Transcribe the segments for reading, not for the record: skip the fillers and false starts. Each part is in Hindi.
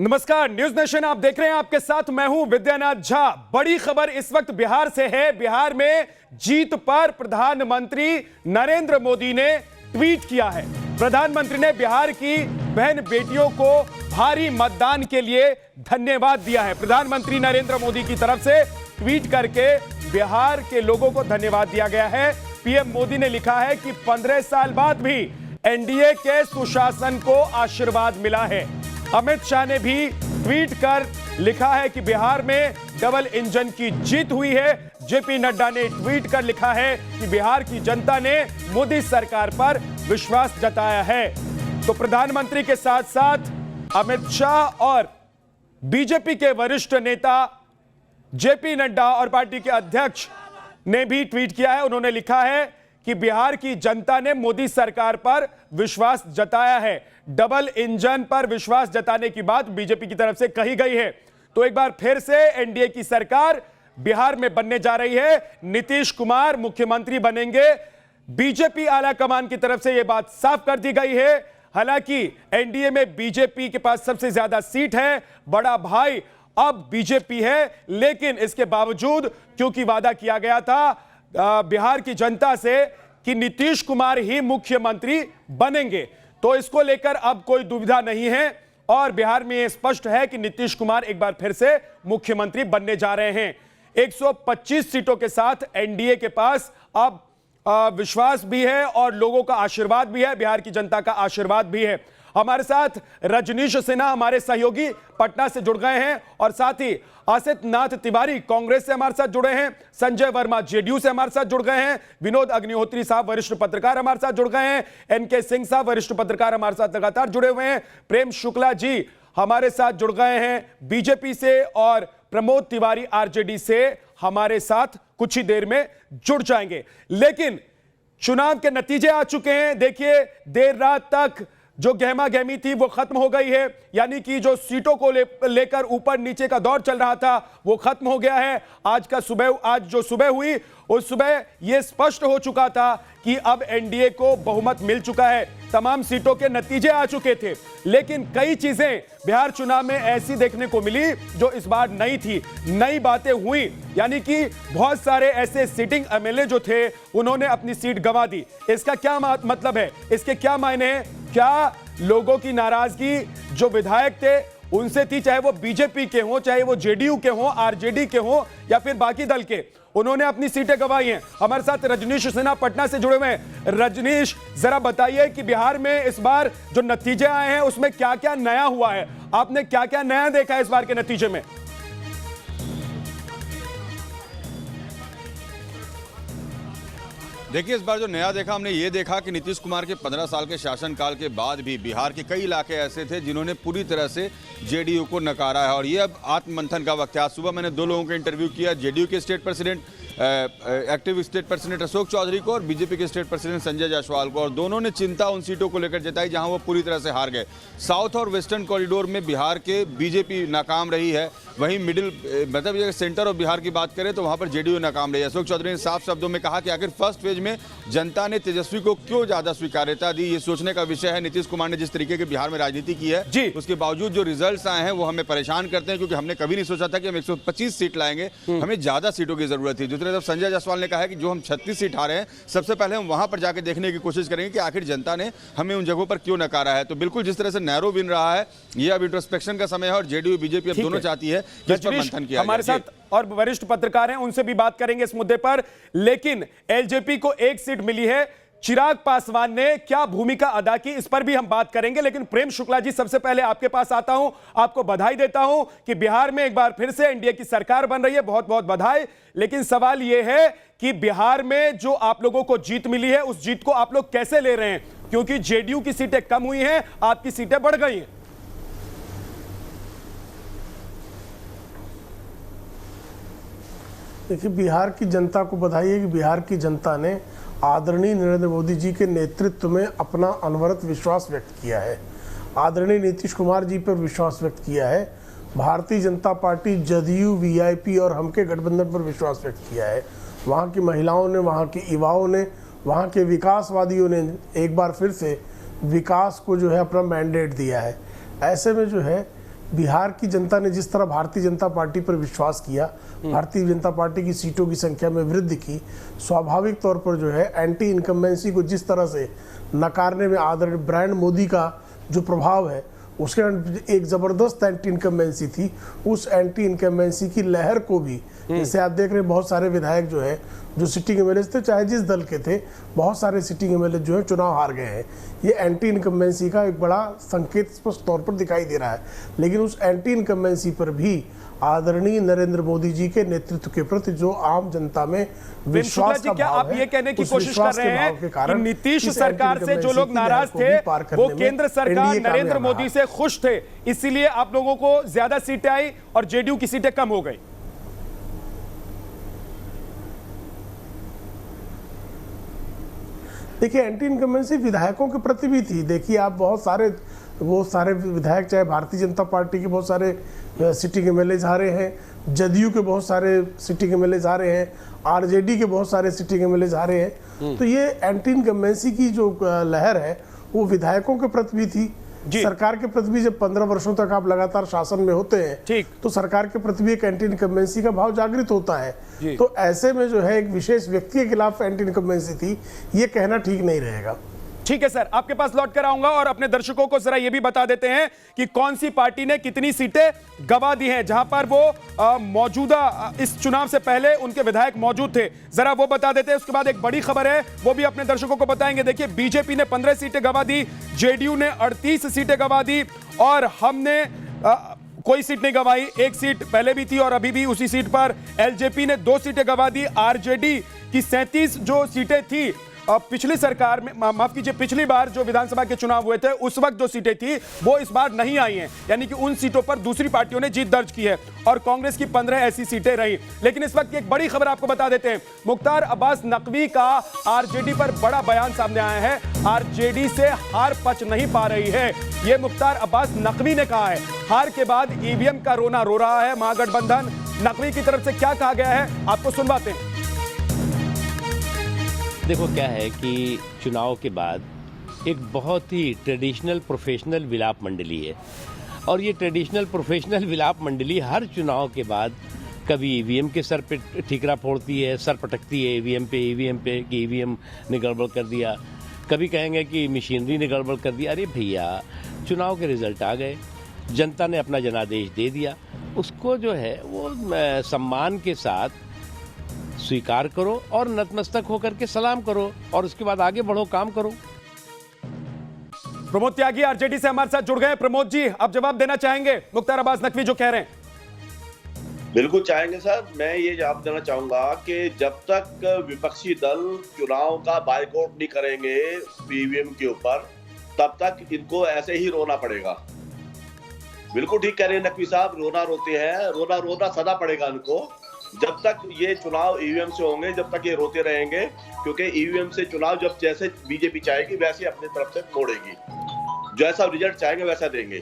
नमस्कार, न्यूज नेशन आप देख रहे हैं। आपके साथ मैं हूं विद्यानाथ झा। बड़ी खबर इस वक्त बिहार से है। बिहार में जीत पर प्रधानमंत्री नरेंद्र मोदी ने ट्वीट किया है। प्रधानमंत्री ने बिहार की बहन बेटियों को भारी मतदान के लिए धन्यवाद दिया है। प्रधानमंत्री नरेंद्र मोदी की तरफ से ट्वीट करके बिहार के लोगों को धन्यवाद दिया गया है। पीएम मोदी ने लिखा है कि 15 साल बाद भी एनडीए के सुशासन को आशीर्वाद मिला है। अमित शाह ने भी ट्वीट कर लिखा है कि बिहार में डबल इंजन की जीत हुई है। जेपी नड्डा ने ट्वीट कर लिखा है कि बिहार की जनता ने मोदी सरकार पर विश्वास जताया है। तो प्रधानमंत्री के साथ साथ अमित शाह और बीजेपी के वरिष्ठ नेता जेपी नड्डा और पार्टी के अध्यक्ष ने भी ट्वीट किया है। उन्होंने लिखा है कि बिहार की जनता ने मोदी सरकार पर विश्वास जताया है। डबल इंजन पर विश्वास जताने की बात बीजेपी की तरफ से कही गई है। तो एक बार फिर से एनडीए की सरकार बिहार में बनने जा रही है। नीतीश कुमार मुख्यमंत्री बनेंगे। बीजेपी आला कमान की तरफ से यह बात साफ कर दी गई है। हालांकि एनडीए में बीजेपी के पास सबसे ज्यादा सीट है, बड़ा भाई अब बीजेपी है, लेकिन इसके बावजूद क्योंकि वादा किया गया था बिहार की जनता से कि नीतीश कुमार ही मुख्यमंत्री बनेंगे, तो इसको लेकर अब कोई दुविधा नहीं है और बिहार में यह स्पष्ट है कि नीतीश कुमार एक बार फिर से मुख्यमंत्री बनने जा रहे हैं। 125 सीटों के साथ एनडीए के पास अब विश्वास भी है और लोगों का आशीर्वाद भी है, बिहार की जनता का आशीर्वाद भी है। हमारे साथ रजनीश सिन्हा हमारे सहयोगी पटना से जुड़ गए हैं और साथ ही आसित नाथ तिवारी कांग्रेस से हमारे साथ जुड़े हैं, संजय वर्मा जेडीयू से हमारे साथ जुड़ गए हैं, विनोद अग्निहोत्री साहब वरिष्ठ पत्रकार हमारे साथ जुड़ गए हैं, एनके सिंह साहब वरिष्ठ पत्रकार हमारे साथ लगातार जुड़े हुए हैं, प्रेम शुक्ला जी हमारे साथ जुड़ गए हैं बीजेपी से और प्रमोद तिवारी आरजेडी से हमारे साथ कुछ ही देर में जुड़ जाएंगे। लेकिन चुनाव के नतीजे आ चुके हैं। देखिए, देर रात तक जो गहमा गहमी थी वो खत्म हो गई है, यानी कि जो सीटों को लेकर ऊपर नीचे का दौर चल रहा था वो खत्म हो गया है। आज जो सुबह हुई उस सुबह ये स्पष्ट हो चुका था कि अब एनडीए को बहुमत मिल चुका है। तमाम सीटों के नतीजे आ चुके थे, लेकिन कई चीजें बिहार चुनाव में ऐसी देखने को मिली जो इस बार नई थी, नई बातें हुई, यानी कि बहुत सारे ऐसे सिटिंग एमएलए जो थे उन्होंने अपनी सीट गंवा दी। इसका क्या मतलब है, इसके क्या मायने हैं? क्या लोगों की नाराजगी जो विधायक थे उनसे थी, चाहे वो बीजेपी के हों, चाहे वो जेडीयू के हों, आरजेडी के हों या फिर बाकी दल के, उन्होंने अपनी सीटें गंवाई हैं। हमारे साथ रजनीश सिन्हा पटना से जुड़े हुए हैं। रजनीश, जरा बताइए कि बिहार में इस बार जो नतीजे आए हैं उसमें क्या क्या नया हुआ है, आपने क्या क्या नया देखा है इस बार के नतीजे में? देखिए, इस बार जो नया देखा, हमने ये देखा कि नीतीश कुमार के 15 साल के शासनकाल के बाद भी बिहार के कई इलाके ऐसे थे जिन्होंने पूरी तरह से जेडीयू को नकारा है और ये अब आत्ममंथन का वक्त है। आज सुबह मैंने दो लोगों का इंटरव्यू किया, जेडीयू के state president active state president Ashok Chaudhary को और बीजेपी के स्टेट प्रेसिडेंट संजय जायसवाल को, और दोनों ने चिंता उन सीटों को लेकर जताई जहां वो पूरी तरह से हार गए। साउथ और वेस्टर्न कॉरिडोर में बिहार के बीजेपी नाकाम रही है, वहीं मिडिल मतलब सेंटर और बिहार की बात करें तो वहां पर जेडीयू नाकाम रही है। अशोक चौधरी ने साफ शब्दों में कहा कि आखिर फर्स्ट फेज में जनता ने तेजस्वी को क्यों ज्यादा स्वीकार्यता दी, ये सोचने का विषय है। नीतीश कुमार ने जिस तरीके के बिहार में राजनीति की है उसके बावजूद जो रिजल्ट्स आए हैं वो हमें परेशान करते हैं, क्योंकि हमने कभी नहीं सोचा था कि हम 125 सीट लाएंगे, हमें ज्यादा सीटों की जरूरत थी। दूसरी तरफ संजय जायसवाल ने कहा है कि जो हम 36 सीट हारे हैं, सबसे पहले हम वहां पर जाकर देखने की कोशिश करेंगे कि आखिर जनता ने हमें उन जगहों पर क्यों नकारा है। तो बिल्कुल जिस तरह से नैरो विन रहा है, ये अब इंट्रोस्पेक्शन का समय है और जेडीयू बीजेपी अब दोनों चाहती है कि इस पर मंथन किया जाए। हमारे साथ और वरिष्ठ पत्रकार हैं, उनसे भी बात करेंगे इस मुद्दे पर। लेकिन एलजेपी को एक सीट मिली है, चिराग पासवान ने क्या भूमिका अदा की, इस पर भी हम बात करेंगे। लेकिन प्रेम शुक्ला जी, सबसे पहले आपके पास आता हूं, आपको बधाई देता हूं कि बिहार में एक बार फिर से एनडीए की सरकार बन रही है, बहुत बहुत बधाई। लेकिन सवाल यह है कि बिहार में जो आप लोगों को जीत मिली है उस जीत को आप लोग कैसे ले रहे हैं, क्योंकि जेडीयू की सीटें कम हुई हैं, आपकी सीटें बढ़ गई हैं। देखिए, बिहार की जनता को बधाई है कि बिहार की जनता ने आदरणीय नरेंद्र मोदी जी के नेतृत्व में अपना अनवरत विश्वास व्यक्त किया है। आदरणीय नीतीश कुमार जी पर विश्वास व्यक्त किया है। भारतीय जनता पार्टी, जदयू, वीआईपी और हम के गठबंधन पर विश्वास व्यक्त किया है। वहाँ की महिलाओं ने, वहाँ के युवाओं ने, वहाँ के विकासवादियों ने एक बार फिर से विकास को जो है अपना मैंडेट दिया है। ऐसे में जो है बिहार की जनता ने जिस तरह भारतीय जनता पार्टी पर विश्वास किया, भारतीय जनता पार्टी की सीटों की संख्या में वृद्धि की, स्वाभाविक तौर पर जो है एंटी इनकम्बेंसी को जिस तरह से नकारने में आदरणीय ब्रांड मोदी का जो प्रभाव है, उसके एक ज़बरदस्त एंटी इनकम्बेंसी थी। उस एंटी इनकम्बेंसी की लहर को भी, जैसे आप देख रहे हैं बहुत सारे विधायक जो है जो सिटिंग एमएलए थे, चाहे जिस दल के थे, बहुत सारे सिटिंग एमएलए जो है चुनाव हार गए हैं। ये एंटी इनकम्बेंसी का एक बड़ा संकेत स्पष्ट तौर पर दिखाई दे रहा है। लेकिन उस एंटी इनकम्बेंसी पर भी आदरणीय नरेंद्र मोदी जी के नेतृत्व के प्रति जो आम जनता में विश्वास का क्या भाव आप है, ये कहने की उस कोशिश कर विश्वास रहे के भाव हैं के कि कारण नीतीश इस सरकार से जो एंटी लोग नाराज इनकम्बेंसी की थे लहर को भी पार वो करने में केंद्र सरकार एनडीए नरेंद्र कामयाब मोदी रहा। से खुश थे, इसीलिए आप लोगों को ज्यादा सीटें आई और जेडीयू की सीटें कम हो गई? देखिए, एंटी इनकम्बेंसी विधायकों के प्रति भी थी। देखिए, आप बहुत सारे विधायक, चाहे भारतीय जनता पार्टी के बहुत सारे सिटिंग एमएलए हारे हैं, जदयू के बहुत सारे सिटिंग एमएलए हारे हैं, आरजेडी के बहुत सारे सिटिंग एमएलए हारे हैं। तो ये एंटी इनकम्बेंसी की जो लहर है वो विधायकों के प्रति भी थी, सरकार के प्रति भी। जब 15 वर्षों तक आप लगातार शासन में होते हैं तो सरकार के प्रति भी एक एंटी इनकम्बेंसी का भाव जागृत होता है। तो ऐसे में जो है एक विशेष व्यक्ति के खिलाफ एंटी इनकम्बेंसी थी, ये कहना ठीक नहीं रहेगा। ठीक है सर, आपके पास लौट कर आऊंगा और अपने दर्शकों को जरा यह भी बता देते हैं कि कौन सी पार्टी ने कितनी सीटें गंवा दी हैं, जहां पर वो मौजूदा इस चुनाव से पहले उनके विधायक मौजूद थे। जरा वो बता देते हैं, उसके बाद एक बड़ी खबर है वो भी अपने दर्शकों को बताएंगे। देखिए, बीजेपी ने 15 सीटें गंवा दी, जेडीयू ने 38 सीटें गंवा दी और हमने कोई सीट नहीं गंवाई। एक सीट पहले भी थी और अभी भी उसी सीट पर। एलजेपी ने 2 सीटें गंवा दी। आरजेडी की 37 जो सीटें थी पिछली सरकार में, माफ कीजिए, पिछली बार जो विधानसभा के चुनाव हुए थे उस वक्त जो सीटें थी वो इस बार नहीं आई हैं, यानी कि उन सीटों पर दूसरी पार्टियों ने जीत दर्ज की है और कांग्रेस की 15 ऐसी सीटें रही। लेकिन इस वक्त एक बड़ी खबर आपको बता देते हैं, मुख्तार अब्बास नकवी का आरजेडी पर बड़ा बयान सामने आया है। आरजेडी से हार पच नहीं पा रही है, यह मुख्तार अब्बास नकवी ने कहा है। हार के बाद ईवीएम का रोना रो रहा है महागठबंधन। नकवी की तरफ से क्या कहा गया है आपको सुनवाते हैं। देखो, क्या है कि चुनाव के बाद एक बहुत ही ट्रेडिशनल प्रोफेशनल विलाप मंडली है और ये ट्रेडिशनल प्रोफेशनल विलाप मंडली हर चुनाव के बाद कभी ईवीएम के सर पे ठीकरा फोड़ती है, सर पटकती है ईवीएम पे कि ईवीएम ने गड़बड़ कर दिया, कभी कहेंगे कि मशीनरी ने गड़बड़ कर दिया। अरे भैया, चुनाव के रिजल्ट आ गए, जनता ने अपना जनादेश दे दिया, उसको जो है वो सम्मान के साथ स्वीकार करो और नतमस्तक होकर के सलाम करो और उसके बाद आगे बढ़ो, काम करो। प्रमोद त्यागी आरजेडी से हमारे साथ जुड़ गए। प्रमोद जी, आप जवाब देना चाहेंगे मुख्तार अब्बास नकवी जो कह रहे हैं? बिल्कुल चाहेंगे सर। मैं ये जवाब देना चाहूंगा कि जब तक विपक्षी दल चुनाव का बायकॉट नहीं करेंगे ईवीएम के ऊपर, तब तक इनको ऐसे ही रोना पड़ेगा। बिल्कुल ठीक कह रहे हैं नकवी साहब, रोना रोते हैं, रोना सदा पड़ेगा इनको। जब तक ये चुनाव ईवीएम से होंगे, जब तक ये रोते रहेंगे, क्योंकि ईवीएम से चुनाव जब जैसे बीजेपी चाहेगी वैसे अपनी तरफ से मोड़ेगी, जैसा रिजल्ट चाहेंगे वैसा देंगे।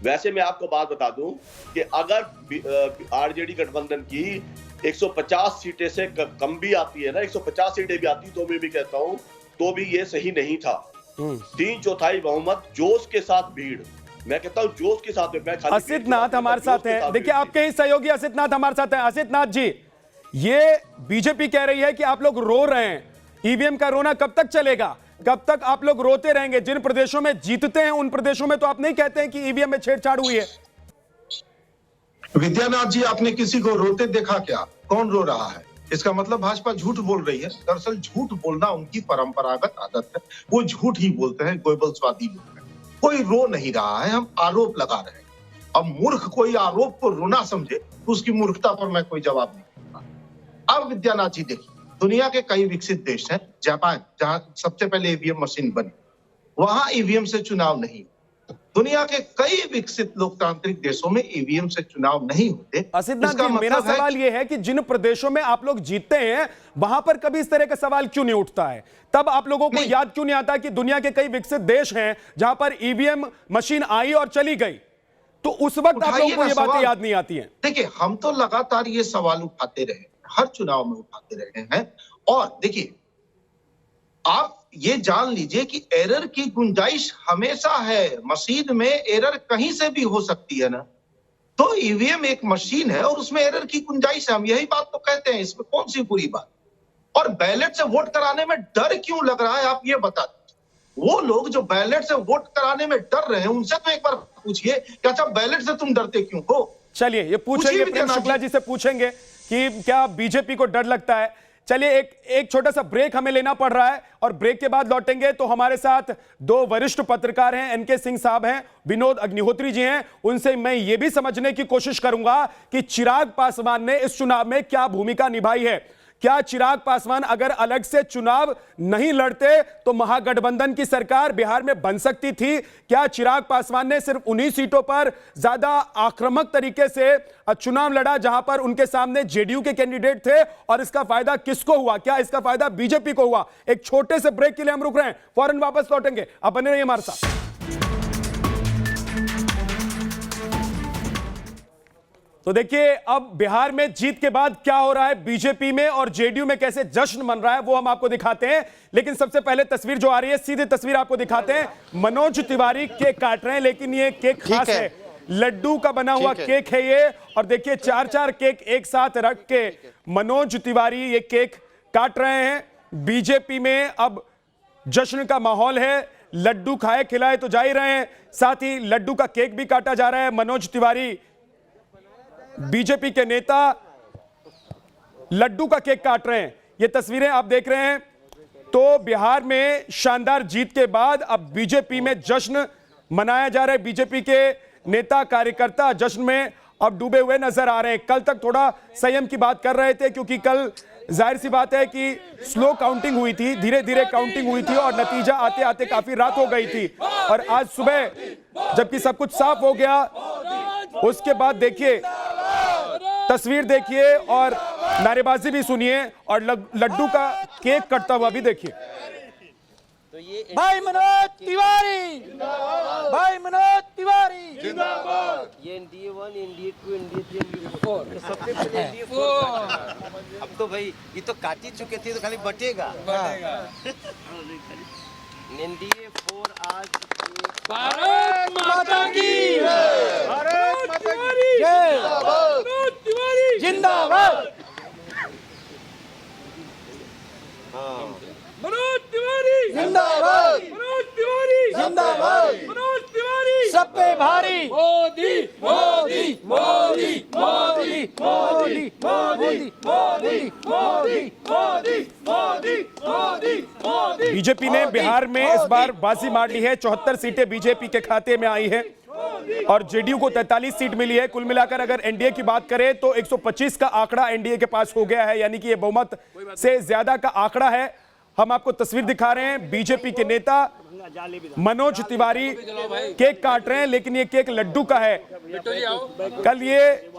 वैसे मैं आपको बात बता दूं कि अगर आरजेडी गठबंधन की 150 सीटें से कम भी आती है ना, 150 सीटें भी आती तो मैं भी कहता हूं तो भी ये सही नहीं था। 3/4 बहुमत, जोश के साथ भीड़, मैं कहता हूं जोश के साथ। असित नाथ हमारे साथ हैं, देखिए आपके ही सहयोगी असित नाथ हमारे साथ हैं। असित नाथ जी, ये बीजेपी कह रही है कि आप लोग रो रहे हैं, ईवीएम का रोना कब तक चलेगा, कब तक आप लोग रोते रहेंगे? जिन प्रदेशों में जीतते हैं उन प्रदेशों में तो आप नहीं कहते हैं कि ईवीएम में छेड़छाड़ हुई है। विद्यानाथ जी, आपने किसी को रोते देखा क्या? कौन रो रहा है? इसका मतलब भाजपा झूठ बोल रही है। दरअसल झूठ बोलना उनकी परंपरागत आदत है, वो झूठ ही बोलते हैं, गोयबलस्वादी लोग हैं। कोई रो नहीं रहा है, हम आरोप लगा रहे हैं। अब मूर्ख कोई आरोप को रोना समझे तो उसकी मूर्खता पर मैं कोई जवाब नहीं दूंगा। अब विद्यानाथ जी देखिए, दुनिया के कई विकसित देश हैं, जापान जहां सबसे पहले ईवीएम मशीन बनी, वहां ईवीएम से चुनाव नहीं। दुनिया के कई विकसित लोकतांत्रिक देशों में ईवीएम से चुनाव नहीं होते। असितनाथ जी, मेरा सवाल यह है कि जिन प्रदेशों में आप लोग जीतते हैं वहां पर कभी इस तरह का सवाल क्यों नहीं उठता है? तब आप लोगों को याद क्यों नहीं आता कि दुनिया के कई विकसित देश हैं जहां पर ईवीएम मशीन आई और चली गई? तो उस वक्त आप लोगों को ये बातें याद नहीं आती हैं। देखिए, हम तो लगातार ये सवाल उठाते रहे, हर चुनाव में उठाते रहे हैं। और देखिए, आप ये जान लीजिए कि एरर की गुंजाइश हमेशा है। मशीन में एरर कहीं से भी हो सकती है ना, तो ईवीएम एक मशीन है और उसमें एरर की गुंजाइश है, हम यही बात तो कहते हैं, इसमें कौन सी बुरी बात। और बैलेट से वोट कराने में डर क्यों लग रहा है, आप ये बता दीजिए। वो लोग जो बैलेट से वोट कराने में डर रहे हैं उनसे तो एक बार पूछिए कि अच्छा बैलेट से तुम डरते क्यों हो। चलिए ये पूछेंगे, प्रेम शुक्ला जी से पूछेंगे कि क्या बीजेपी को डर लगता है। चलिए एक छोटा सा ब्रेक हमें लेना पड़ रहा है और ब्रेक के बाद लौटेंगे तो हमारे साथ दो वरिष्ठ पत्रकार हैं, एनके सिंह साहब हैं, विनोद अग्निहोत्री जी हैं। उनसे मैं ये भी समझने की कोशिश करूंगा कि चिराग पासवान ने इस चुनाव में क्या भूमिका निभाई है। क्या चिराग पासवान अगर अलग से चुनाव नहीं लड़ते तो महागठबंधन की सरकार बिहार में बन सकती थी? क्या चिराग पासवान ने सिर्फ उन्हीं सीटों पर ज्यादा आक्रामक तरीके से चुनाव लड़ा जहां पर उनके सामने जेडीयू के कैंडिडेट थे, और इसका फायदा किसको हुआ? क्या इसका फायदा बीजेपी को हुआ? एक छोटे से ब्रेक के लिए हम रुक रहे हैं, फौरन वापस लौटेंगे, आप बने रहिए हमारे साथ। तो देखिए अब बिहार में जीत के बाद क्या हो रहा है, बीजेपी में और जेडीयू में कैसे जश्न मन रहा है वो हम आपको दिखाते हैं। लेकिन सबसे पहले तस्वीर जो आ रही है, सीधी तस्वीर आपको दिखाते हैं। मनोज तिवारी केक काट रहे हैं, लेकिन ये केक खास है, लड्डू का बना हुआ केक है ये। और देखिए 4-4 केक एक साथ रख के मनोज तिवारी ये केक काट रहे हैं। बीजेपी में अब जश्न का माहौल है, लड्डू खाए खिलाए तो जा ही रहे हैं, साथ ही लड्डू का केक भी काटा जा रहा है। मनोज तिवारी बीजेपी के नेता लड्डू का केक काट रहे हैं, ये तस्वीरें आप देख रहे हैं। तो बिहार में शानदार जीत के बाद अब बीजेपी में जश्न मनाया जा रहा है। बीजेपी के नेता कार्यकर्ता जश्न में अब डूबे हुए नजर आ रहे हैं। कल तक थोड़ा संयम की बात कर रहे थे क्योंकि कल जाहिर सी बात है कि स्लो काउंटिंग हुई थी, धीरे धीरे काउंटिंग हुई थी और नतीजा आते आते काफी रात हो गई थी। और आज सुबह जबकि सब कुछ साफ हो गया, उसके बाद देखिए तस्वीर देखिए और नारेबाजी भी सुनिए और लड्डू का केक कटता हुआ भी देखिए। तो ये भाई मनोज तिवारी, भाई मनोज तिवारी जिंदाबाद। ये एनडीए 1, एनडीए 2, एनडीए 3, एनडीए 4 सबसे पहले एनडीए 4। अब तो भाई ये तो काट ही चुके थे, तो खाली बटेगा। एनडीए 4 आज भारत माता की जय, भारत माता की जय, मनोज तिवारी जिंदाबाद। मनोज तिवारी जिंदाबाद, मनोज तिवारी जिंदाबाद, मनोज तिवारी सब पे भारी। मोदी मोदी मोदी मोदी मोदी मोदी मोदी मोदी मोदी मोदी मोदी मोदी। बीजेपी ने बिहार में इस बार बाजी मार ली है, 74 सीटें बीजेपी के खाते में आई है और जेडीयू को 43 सीट मिली है। कुल मिलाकर अगर एनडीए की बात करें तो 125 का आंकड़ा एनडीए के पास हो गया है, यानी कि यह बहुमत से ज्यादा का आंकड़ा है। हम आपको तस्वीर दिखा रहे हैं, बीजेपी के नेता मनोज तिवारी केक काट रहे हैं, लेकिन ये केक लड्डू का है। कल ये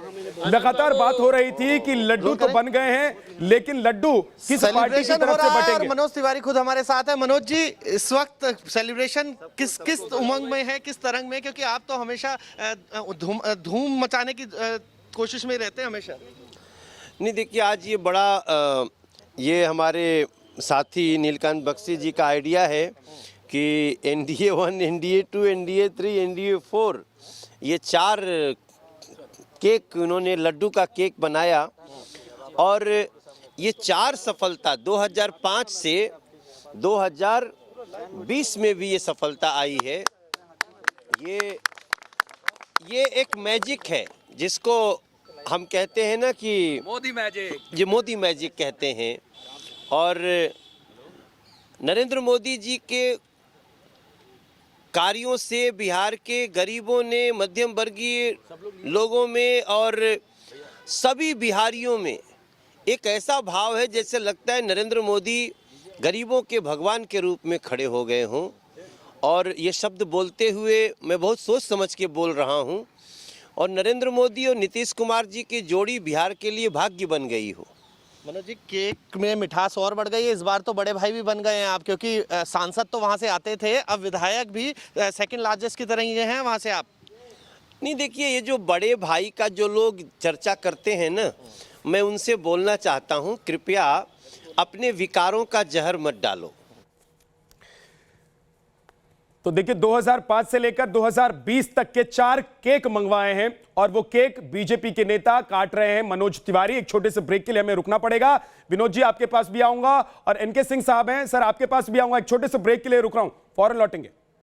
लगातार बात हो रही थी कि लड्डू तो बन गए हैं, लेकिन लड्डू किस पार्टी की तरफ से बटेंगे? मनोज तिवारी खुद हमारे साथ है। मनोज जी, इस वक्त सेलिब्रेशन किस उमंग में है, किस तरंग में, क्योंकि आप तो हमेशा धूम मचाने की कोशिश में रहते हैं हमेशा। नहीं देखिए, आज ये बड़ा ये हमारे साथी नीलकांत बख्शी जी का आइडिया है कि एनडीए 1, एनडीए 2, एनडीए 3, एनडीए 4 ये 4 केक उन्होंने लड्डू का केक बनाया और ये 4 सफलता 2005 से 2020 में भी ये सफलता आई है। ये एक मैजिक है जिसको हम कहते हैं ना कि मोदी मैजिक, ये मोदी मैजिक कहते हैं। और नरेंद्र मोदी जी के कार्यों से बिहार के गरीबों ने, मध्यम वर्गीय लोगों में और सभी बिहारियों में एक ऐसा भाव है जैसे लगता है नरेंद्र मोदी गरीबों के भगवान के रूप में खड़े हो गए हों। और ये शब्द बोलते हुए मैं बहुत सोच समझ के बोल रहा हूँ। और नरेंद्र मोदी और नीतीश कुमार जी की जोड़ी बिहार के लिए भाग्य बन गई हो। मनोज जी, केक में मिठास और बढ़ गई है, इस बार तो बड़े भाई भी बन गए हैं आप, क्योंकि सांसद तो वहां से आते थे, अब विधायक भी सेकंड लार्जेस्ट की तरह ही हैं वहां से आप। नहीं देखिए, ये जो बड़े भाई का जो लोग चर्चा करते हैं ना, मैं उनसे बोलना चाहता हूं, कृपया अपने विकारों का जहर मत डालो। तो देखिए 2005 से लेकर 2020 तक के 4 केक मंगवाए हैं और वो केक बीजेपी के नेता काट रहे हैं। मनोज तिवारी, एक छोटे से ब्रेक के लिए हमें रुकना पड़ेगा। विनोद जी आपके पास भी आऊंगा और एनके सिंह साहब हैं, सर आपके पास भी आऊंगा, एक छोटे से ब्रेक के लिए रुक रहा हूं, फौरन लौटेंगे।